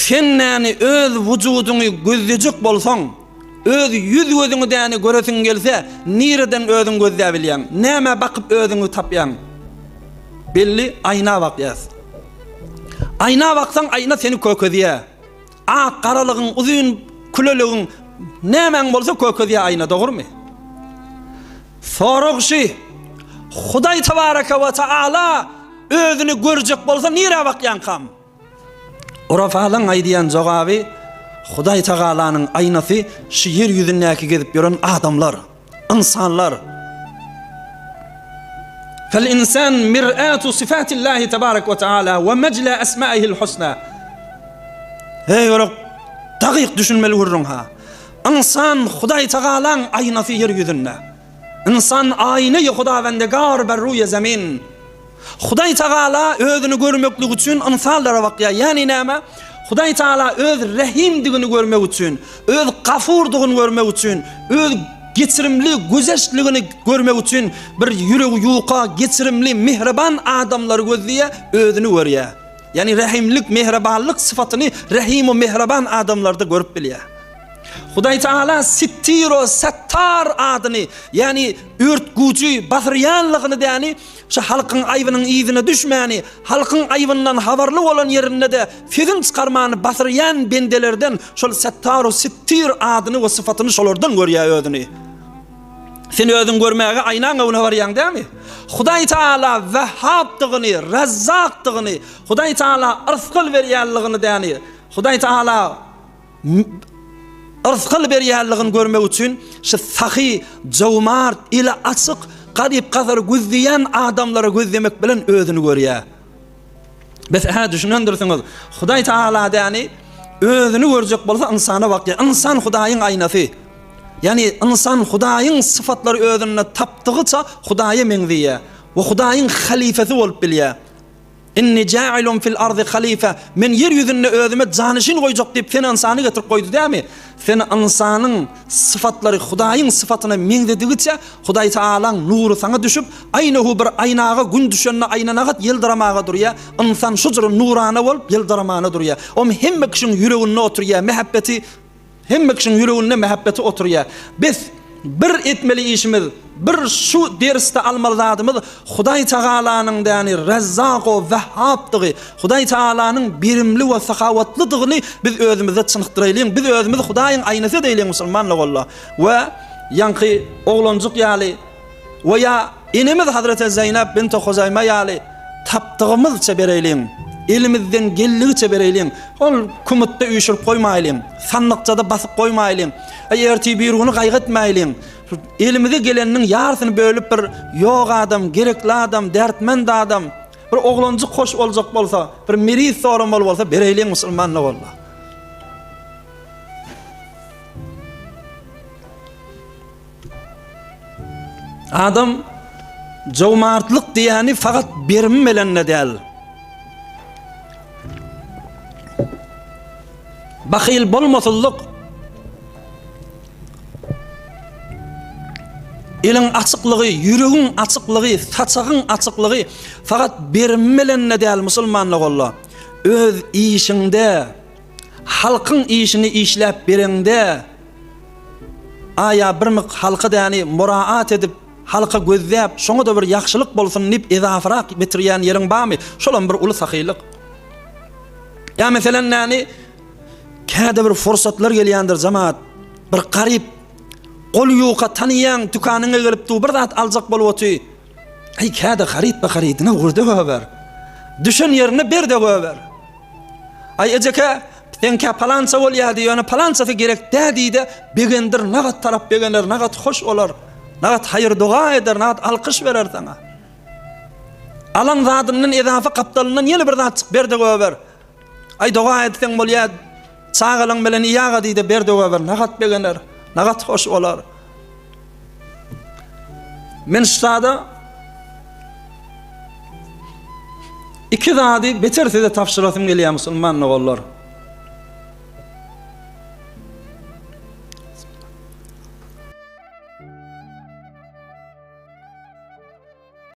sen yani öz vücudunu gözleyecek bolsan, öz yüz gözünü däni göresin gelse, nireden özün gözleyebilýän? Näme bakıp özüňi tapýan? Belli ayna bakýas. Ayna baksan ayna seni köködýär. Garalygyň, uzun küleligiň nämeň bolsa köködýär ayna, dogrymy? Soragşy Hudaý tebaraka we taala özüni görjek bolsa nire bakýan kam? Urafalan aýdýan jogaby Hudaý Taalanyň aynasy şu yer ýüzündäki gezip ýören adamlar, insanlar. Fel insan mir'atu sifatillahi tebaraka ve taala ve mecla esma'ihi'l husna. Hey orak daqiq düşünmeli gurrun ha. İnsan Hudaý Taalanyň aynasy yer ýüzünde. İnsan ayna-y Hudawendegar ber ruýe zemin. Hudaý Taala özüni görmeklik üçin insanlara bakýar. Yani näme? Hudaý Taala öz rahimdigini görmek üçin, öz gafurdygyny görmek üçin, öz geçirimli güzeşligini görmek üçin bir ýüregi ýuqa, geçirimli, mehriban adamlar gözleýär, özüni görýär. Yani rahimlik, mehribanlyk syfatyny rahim we mehriban adamlarda görüp bilýär. Hudaý Taala Sittir Sattar adyny, yani örtgüçi, basyryanlygyny däni, şu halkyň aýbynyň ýyzyna düşmäni, halkyň aýbyndan habarly bolan ýerinde de fizin çykarmany basyryan bendelerden şol Sattar Sittir adyny we syfatyny şolardan görýär özüni. Sen özüň görmäge aýnaňa ona barýan dämi? Hudaý Taala Wahhabdygyny, Razzaqdygyny, Hudaý Taala rızkyl berýänligini däni. Hudaý Taala rızkyl berýänligini görmek üçin şu sahy, jawmart, ila açyk, garyp gazar gözleýän adamlara gözlemek bilen özüni görýär. Biz ha düşünendirsiňiz. Hudaý Taala däni özüni görjek bolsa insana bakýar. İnsan Hudaýyň aynasy. Yani insan Hudaýyň syfatlary özüne tapdygyça Hudaýa meňdiýär we Hudaýyň halifesi bolup bilýär. İnni ja'ilun fil ardı halife. Men yer yüzünde özüme janysyn goýjak diýip sen insany getirip goýdy dämi? Sen insanyň syfatlary Hudaýyň syfatyna meňdedigiçe Hudaý Taalaň nury sana düşüp aýnahu bir aýnaga gün düşende aýnanaga ýyldyramaga durýar. İnsan şudur nurana bolup ýyldyramana durýar. O hemme kişiň ýüreginde oturýar, mehabbeti hemme kişiň ýüreginde mehabbeti oturýar. Biz bir etmeli işimiz, bir şu derste almaly zadymyz Hudaý Taalanyň däni Razzaq we Wahhabdygy, Hudaý Taalanyň birimli we sahawatlydygyny biz özümizde çynykdyraýlyň, biz özümizi Hudaýyň aýnasy diýelim musulmanlyk bolla. We ýanky oglanjyk ýaly we ýa enemiz Hazreti Zeynep bint Huzayma ýaly tapdygymyzça bereýliň. Elimizden gelligiçe bereýliň. Ol kumutda üýşürip goýmaýlyň, sannykçada basyp goýmaýlyň. Erti bir güni gaýgatmaýlyň. Elimize geleniň ýarsyny bölüp bir ýok adam, gerekli adam, dertmend adam, bir oglanjyk hoş boljak bolsa, bir miris soramaly bolsa bereýliň musulmanlyk bolla. Adam jawmartlyk diýeni faqat berimi bilen nädäl. Bahyl bolmasyllyk, elin açyklygy, ýüregiň açyklygy, saçagyň açyklygy faqat berimi bilen nädäl musulmanlyk bolla. Öz işinde, halkyň işini işläp berende, aya bir myk halka däni muraat edip, halka gözläp, şoňa da bir ýaxşylyk bolsun diýip ezafrak bitirýän ýeriň barmy? Şolan bir uly sahylyk. Ya meselen näni käde bir fursatlar gelýändir jamaat, bir garyp gol ýoka tanıyan dükanyňa gelip bir zat aljak bolup oty. Ay käde garyp garydyna gurda goýar. Düşen ýerine berde goýar. Ay ejeke senkä palança bolýardy, ýöne palançasy gerek dädiýde begendir nagat tarap begenler, nagat hoş olar, nagat haýyr duga eder, nagat alkyş berer sana. Alan zadynyň ezafa kapdalynyň ýene bir zat berde goýar. Ay duga etseň bolýar, sağalyň bilen ýaga diýdi berde goýar, nagat begenler, nagat hoş olar. Men şada iki zady beter size tapşyrasym gelýär musulmanlyk bollar.